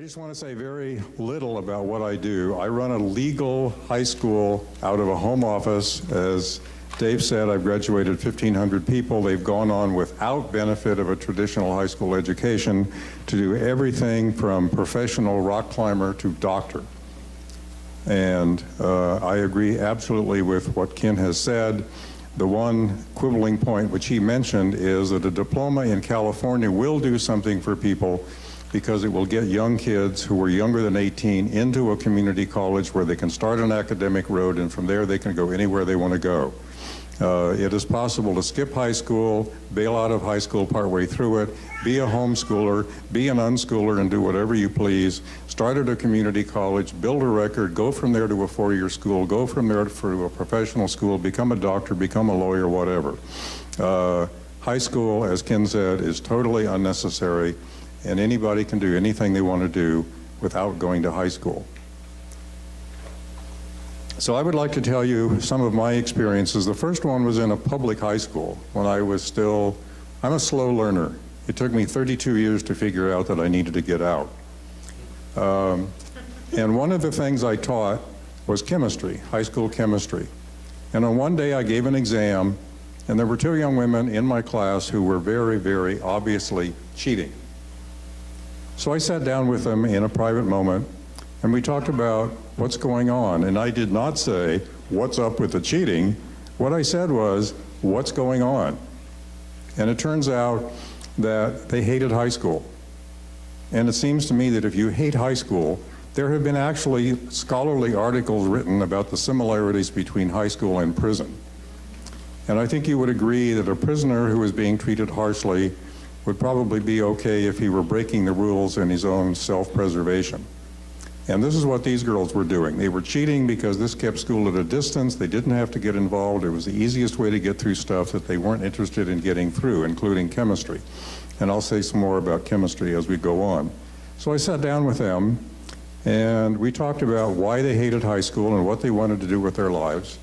just want to say very little about what I do. I run a legal high school out of a home office. As Dave said, I've graduated 1,500 people. They've gone on without benefit of a traditional high school education to do everything from professional rock climber to doctor. And I agree absolutely with what Ken has said. The one quibbling point which he mentioned is that a diploma in California will do something for people because it will get young kids who are younger than 18 into a community college where they can start an academic road, and from there they can go anywhere they want to go. It is possible to skip high school, bail out of high school partway through it, be a homeschooler, be an unschooler, and do whatever you please. Start at a community college, build a record, go from there to a four-year school, go from there to a professional school, become a doctor, become a lawyer, whatever. High school, as Ken said, is totally unnecessary, and anybody can do anything they want to do without going to high school. So I would like to tell you some of my experiences. The first one was in a public high school when I was still, I'm a slow learner. It took me 32 years to figure out that I needed to get out. And one of the things I taught was chemistry, high school chemistry. And on one day I gave an exam, and there were two young women in my class who were very, very obviously cheating. So I sat down with them in a private moment, and we talked about what's going on. And I did not say, what's up with the cheating? What I said was, what's going on? And it turns out that they hated high school. And it seems to me that if you hate high school, there have been actually scholarly articles written about the similarities between high school and prison. And I think you would agree that a prisoner who is being treated harshly would probably be okay if he were breaking the rules in his own self-preservation. And this is what these girls were doing. They were cheating because this kept school at a distance. They didn't have to get involved. It was the easiest way to get through stuff that they weren't interested in getting through, including chemistry. And I'll say some more about chemistry as we go on. So I sat down with them, and we talked about why they hated high school and what they wanted to do with their lives.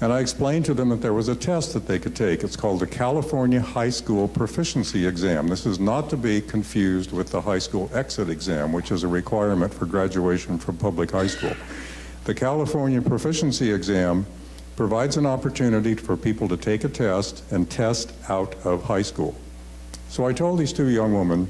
And I explained to them that there was a test that they could take. It's called the California High School Proficiency Exam. This is not to be confused with the high school exit exam, which is a requirement for graduation from public high school. The California Proficiency Exam provides an opportunity for people to take a test and test out of high school. So I told these two young women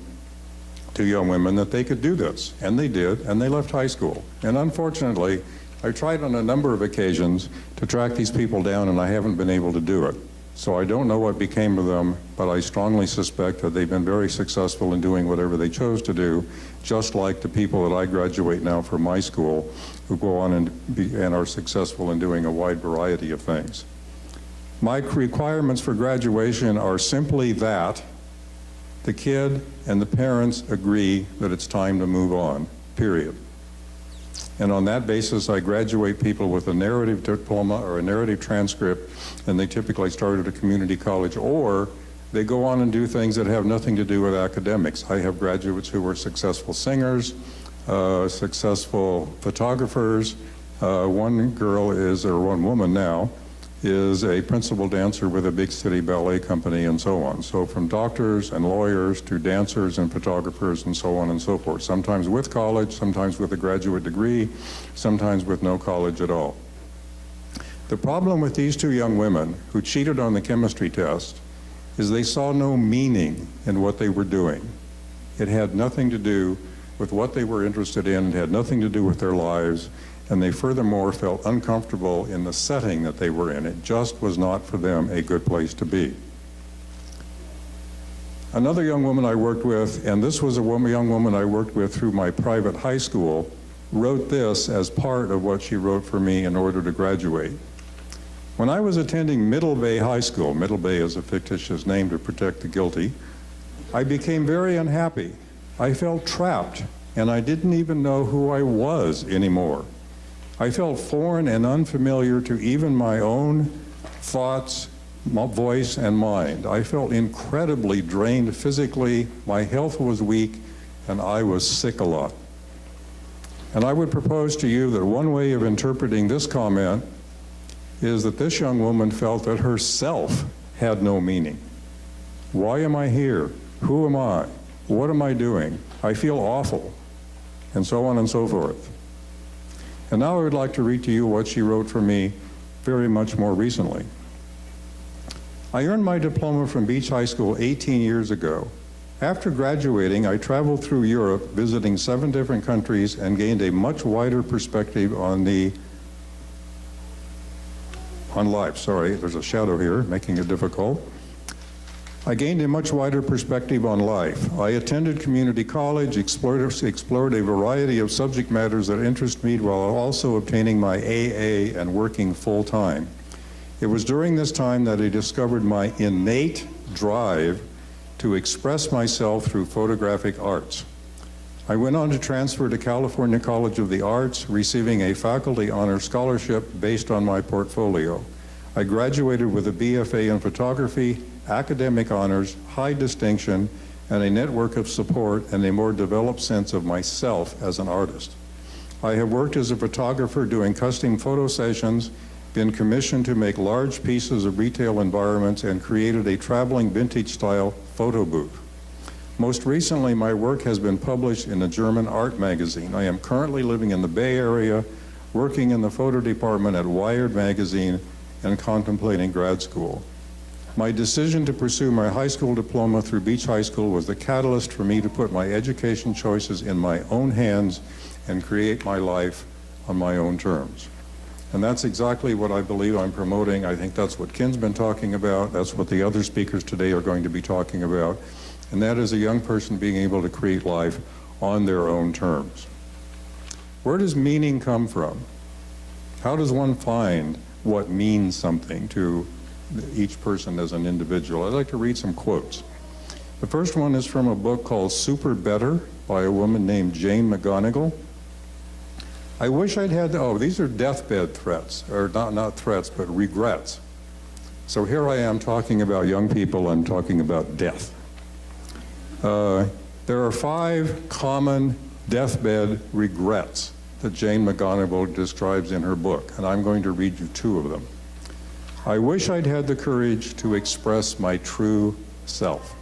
that they could do this, and they did, and they left high school. And unfortunately, I tried on a number of occasions to track these people down, and I haven't been able to do it. So I don't know what became of them, but I strongly suspect that they've been very successful in doing whatever they chose to do, just like the people that I graduate now from my school, who go on and are successful in doing a wide variety of things. My requirements for graduation are simply that the kid and the parents agree that it's time to move on, period. And on that basis, I graduate people with a narrative diploma or a narrative transcript, and they typically start at a community college, or they go on and do things that have nothing to do with academics. I have graduates who are successful singers, successful photographers. One girl is, or one woman now, is a principal dancer with a big city ballet company and so on. So from doctors and lawyers to dancers and photographers and so on and so forth. Sometimes with college, sometimes with a graduate degree, sometimes with no college at all. The problem with these two young women who cheated on the chemistry test is they saw no meaning in what they were doing. It had nothing to do with what they were interested in. It had nothing to do with their lives. And they furthermore felt uncomfortable in the setting that they were in. It just was not for them a good place to be. Another young woman I worked with, and this was a young woman I worked with through my private high school, wrote this as part of what she wrote for me in order to graduate. When I was attending Middle Bay High School, Middle Bay is a fictitious name to protect the guilty, I became very unhappy. I felt trapped, and I didn't even know who I was anymore. I felt foreign and unfamiliar to even my own thoughts, my voice, and mind. I felt incredibly drained physically, my health was weak, and I was sick a lot. And I would propose to you that one way of interpreting this comment is that this young woman felt that herself had no meaning. Why am I here? Who am I? What am I doing? I feel awful. and so on and so forth. And now I would like to read to you what she wrote for me very much more recently. I earned my diploma from Beach High School 18 years ago. After graduating, I traveled through Europe, visiting 7 different countries, and gained a much wider perspective on life. Sorry, there's a shadow here, making it difficult. I gained a much wider perspective on life. I attended community college, explored a variety of subject matters that interest me while also obtaining my AA and working full-time. It was during this time that I discovered my innate drive to express myself through photographic arts. I went on to transfer to California College of the Arts, receiving a faculty honor scholarship based on my portfolio. I graduated with a BFA in photography, academic honors, high distinction, and a network of support and a more developed sense of myself as an artist. I have worked as a photographer doing custom photo sessions, been commissioned to make large pieces of retail environments, and created a traveling vintage-style photo booth. Most recently, my work has been published in a German art magazine. I am currently living in the Bay Area, working in the photo department at Wired magazine, and contemplating grad school. My decision to pursue my high school diploma through Beach High School was the catalyst for me to put my education choices in my own hands and create my life on my own terms. And that's exactly what I believe I'm promoting. I think that's what Ken's been talking about. That's what the other speakers today are going to be talking about. And that is a young person being able to create life on their own terms. Where does meaning come from? How does one find what means something to each person as an individual? I'd like to read some quotes. The first one is from a book called Super Better by a woman named Jane McGonigal. I wish I'd had, these are deathbed threats, or not threats, but regrets. So here I am talking about young people, I'm talking about death. There are 5 common deathbed regrets that Jane McGonigal describes in her book, and I'm going to read you 2 of them. I wish I'd had the courage to express my true self.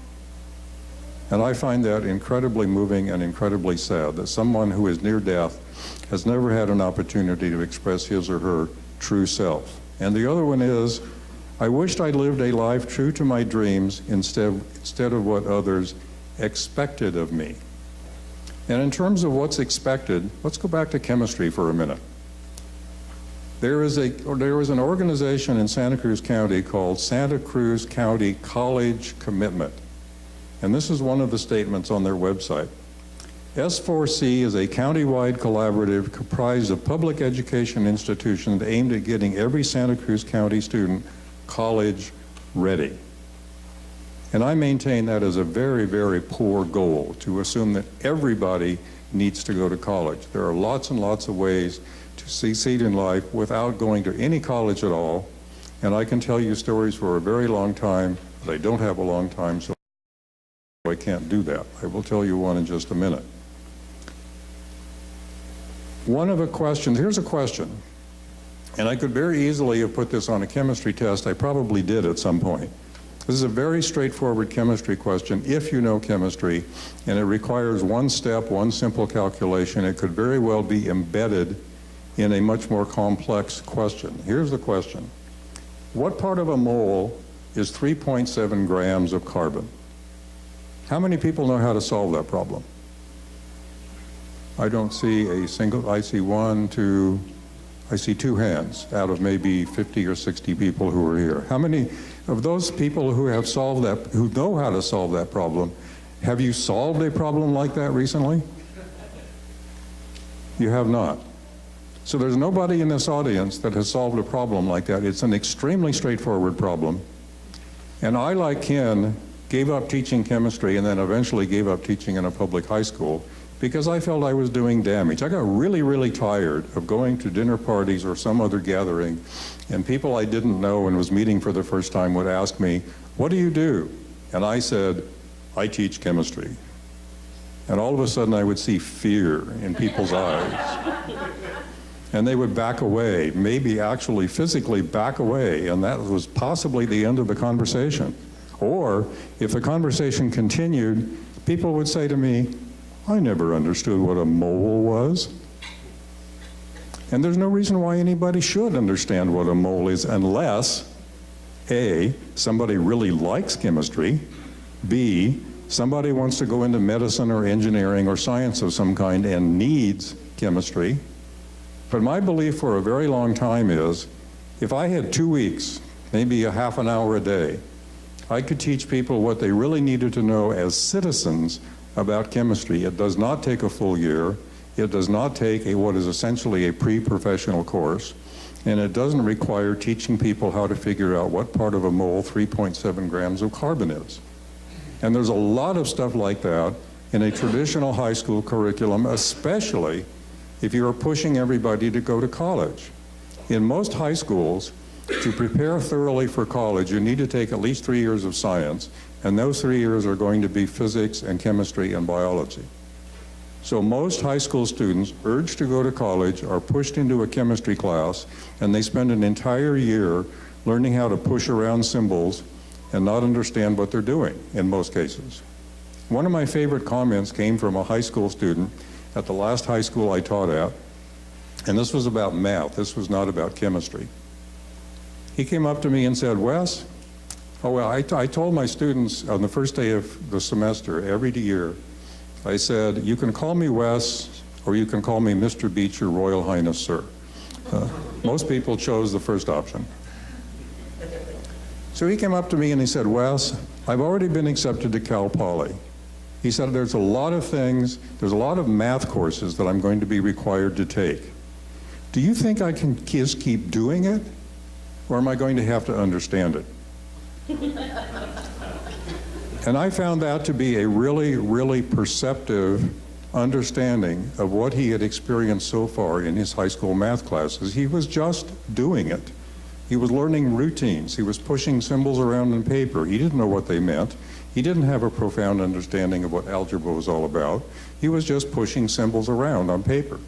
And I find that incredibly moving and incredibly sad, that someone who is near death has never had an opportunity to express his or her true self. And the other one is, I wished I'd lived a life true to my dreams instead of what others expected of me. And in terms of what's expected, let's go back to chemistry for a minute. There was an organization in Santa Cruz County called Santa Cruz County College Commitment. And this is one of the statements on their website. S4C is a county-wide collaborative comprised of public education institutions aimed at getting every Santa Cruz County student college ready. And I maintain that as a very, very poor goal, to assume that everybody needs to go to college. There are lots and lots of ways to succeed in life without going to any college at all. And I can tell you stories for a very long time, but I don't have a long time, so I can't do that. I will tell you one in just a minute. One of the questions, here's a question, and I could very easily have put this on a chemistry test. I probably did at some point. This is a very straightforward chemistry question if you know chemistry, and it requires one step, one simple calculation. It could very well be embedded in a much more complex question. Here's the question. What part of a mole is 3.7 grams of carbon? How many people know how to solve that problem? I don't see a single, I see 2 hands out of maybe 50 or 60 people who are here. How many of those people who have solved that, who know how to solve that problem, have you solved a problem like that recently? You have not. So there's nobody in this audience that has solved a problem like that. It's an extremely straightforward problem. And I, like Ken, gave up teaching chemistry and then eventually gave up teaching in a public high school because I felt I was doing damage. I got really, really tired of going to dinner parties or some other gathering, and people I didn't know and was meeting for the first time would ask me, what do you do? And I said, I teach chemistry. And all of a sudden I would see fear in people's eyes. And they would back away, maybe actually physically back away, and that was possibly the end of the conversation. Or if the conversation continued, people would say to me, I never understood what a mole was. And there's no reason why anybody should understand what a mole is unless, A, somebody really likes chemistry, B, somebody wants to go into medicine or engineering or science of some kind and needs chemistry. But my belief for a very long time is, if I had 2 weeks, maybe a half an hour a day, I could teach people what they really needed to know as citizens about chemistry. It does not take a full year. It does not take what is essentially a pre-professional course. And it doesn't require teaching people how to figure out what part of a mole 3.7 grams of carbon is. And there's a lot of stuff like that in a traditional high school curriculum, especially if you are pushing everybody to go to college. In most high schools, to prepare thoroughly for college, you need to take at least 3 years of science, and those 3 years are going to be physics and chemistry and biology. So most high school students urged to go to college are pushed into a chemistry class, and they spend an entire year learning how to push around symbols and not understand what they're doing in most cases. One of my favorite comments came from a high school student at the last high school I taught at, and this was about math. This was not about chemistry. He came up to me and said, Wes, I told my students on the first day of the semester, every year, I said, you can call me Wes, or you can call me Mr. Beach, Your Royal Highness, sir. Most people chose the first option. So he came up to me and he said, Wes, I've already been accepted to Cal Poly. He said, there's a lot of math courses that I'm going to be required to take. Do you think I can just keep doing it? Or am I going to have to understand it? And I found that to be a really, really perceptive understanding of what he had experienced so far in his high school math classes. He was just doing it. He was learning routines. He was pushing symbols around in paper. He didn't know what they meant. He didn't have a profound understanding of what algebra was all about. He was just pushing symbols around on paper.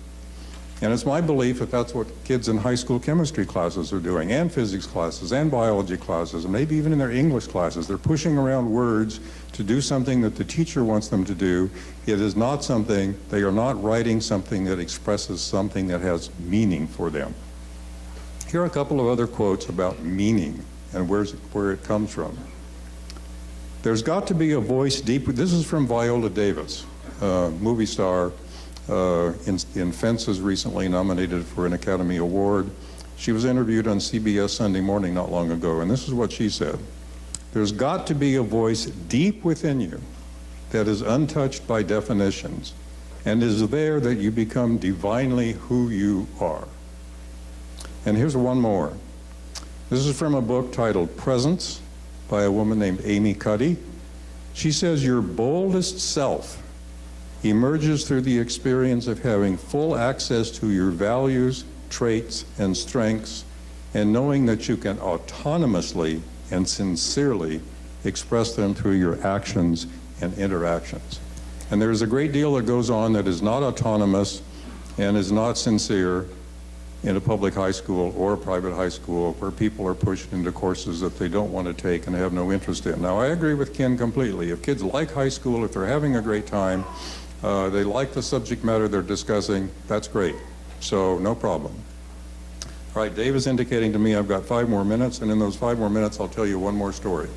And it's my belief that that's what kids in high school chemistry classes are doing, and physics classes, and biology classes, and maybe even in their English classes. They're pushing around words to do something that the teacher wants them to do. It is not something, they are not writing something that expresses something that has meaning for them. Here are a couple of other quotes about meaning and where it comes from. There's got to be a voice deep, this is from Viola Davis, movie star, in Fences, recently nominated for an Academy Award. She was interviewed on CBS Sunday Morning not long ago, and this is what she said. There's got to be a voice deep within you that is untouched by definitions and is there that you become divinely who you are. And here's one more. This is from a book titled Presence by a woman named Amy Cuddy. She says, your boldest self emerges through the experience of having full access to your values, traits, and strengths, and knowing that you can autonomously and sincerely express them through your actions and interactions. And there's a great deal that goes on that is not autonomous and is not sincere in a public high school or a private high school where people are pushed into courses that they don't want to take and have no interest in. Now, I agree with Ken completely. If kids like high school, if they're having a great time, they like the subject matter they're discussing, that's great. So, no problem. All right, Dave is indicating to me I've got 5 more minutes, and in those 5 more minutes, I'll tell you one more story.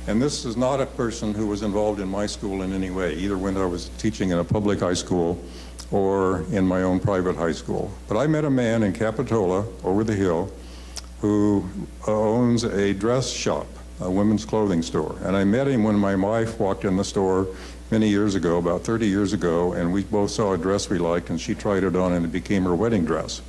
And this is not a person who was involved in my school in any way, either when I was teaching in a public high school or in my own private high school. But I met a man in Capitola, over the hill, who owns a dress shop, a women's clothing store. And I met him when my wife walked in the store many years ago, about 30 years ago, and we both saw a dress we liked, and she tried it on, and it became her wedding dress.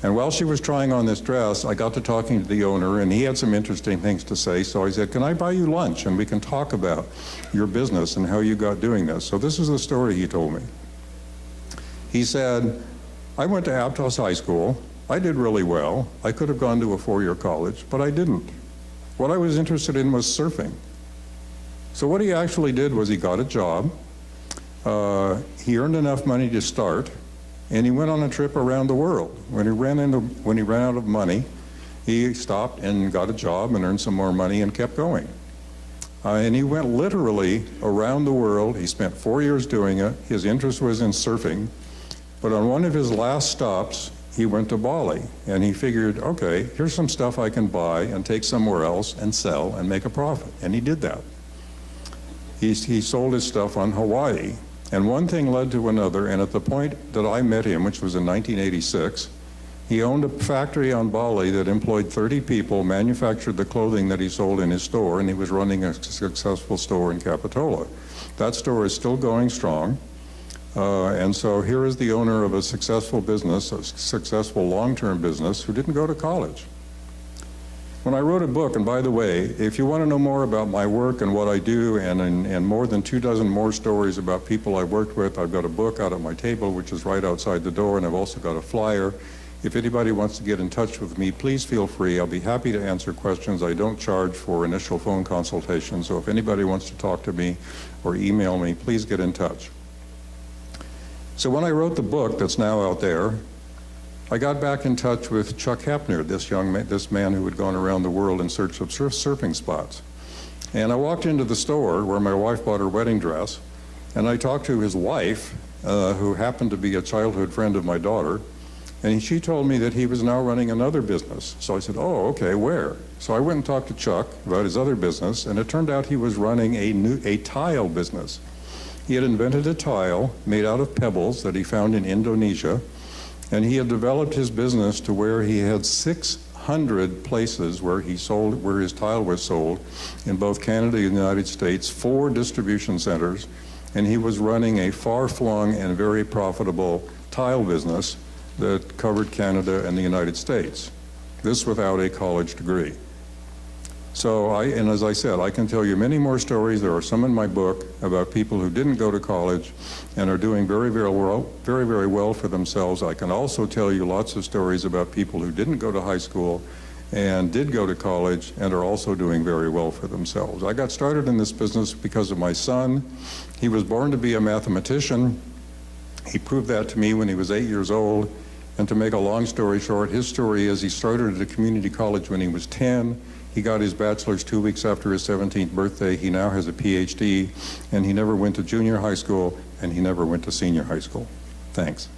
And while she was trying on this dress, I got to talking to the owner, and he had some interesting things to say, so I said, can I buy you lunch, and we can talk about your business and how you got doing this. So this is the story he told me. He said, I went to Aptos High School. I did really well. I could have gone to a 4-year college, but I didn't. What I was interested in was surfing. So what he actually did was he got a job. He earned enough money to start, and he went on a trip around the world. When he ran out of money, he stopped and got a job and earned some more money and kept going. And he went literally around the world. He spent 4 years doing it. His interest was in surfing. But on one of his last stops, he went to Bali, and he figured, okay, here's some stuff I can buy and take somewhere else and sell and make a profit. And he did that. He sold his stuff on Hawaii. And one thing led to another, and at the point that I met him, which was in 1986, he owned a factory on Bali that employed 30 people, manufactured the clothing that he sold in his store, and he was running a successful store in Capitola. That store is still going strong. And so here is the owner of a successful business, a successful long-term business, who didn't go to college. When I wrote a book, and by the way, if you want to know more about my work and what I do, and more than 24 more stories about people I worked with, I've got a book out at my table, which is right outside the door, and I've also got a flyer. If anybody wants to get in touch with me, please feel free. I'll be happy to answer questions. I don't charge for initial phone consultations, so if anybody wants to talk to me or email me, please get in touch. So when I wrote the book that's now out there, I got back in touch with Chuck Hepner, this man who had gone around the world in search of surfing spots. And I walked into the store where my wife bought her wedding dress, and I talked to his wife, who happened to be a childhood friend of my daughter, and she told me that he was now running another business. So I said, oh, okay, where? So I went and talked to Chuck about his other business, and it turned out he was running a tile business. He had invented a tile made out of pebbles that he found in Indonesia, and he had developed his business to where he had 600 places where his tile was sold in both Canada and the United States, 4 distribution centers, and he was running a far-flung and very profitable tile business that covered Canada and the United States. This without a college degree. So and as I said, I can tell you many more stories. There are some in my book about people who didn't go to college and are doing very, very well for themselves. I can also tell you lots of stories about people who didn't go to high school and did go to college and are also doing very well for themselves. I got started in this business because of my son. He was born to be a mathematician. He proved that to me when he was 8 years old. And to make a long story short, his story is he started at a community college when he was 10. He got his bachelor's 2 weeks after his 17th birthday. He now has a PhD, and he never went to junior high school, and he never went to senior high school. Thanks.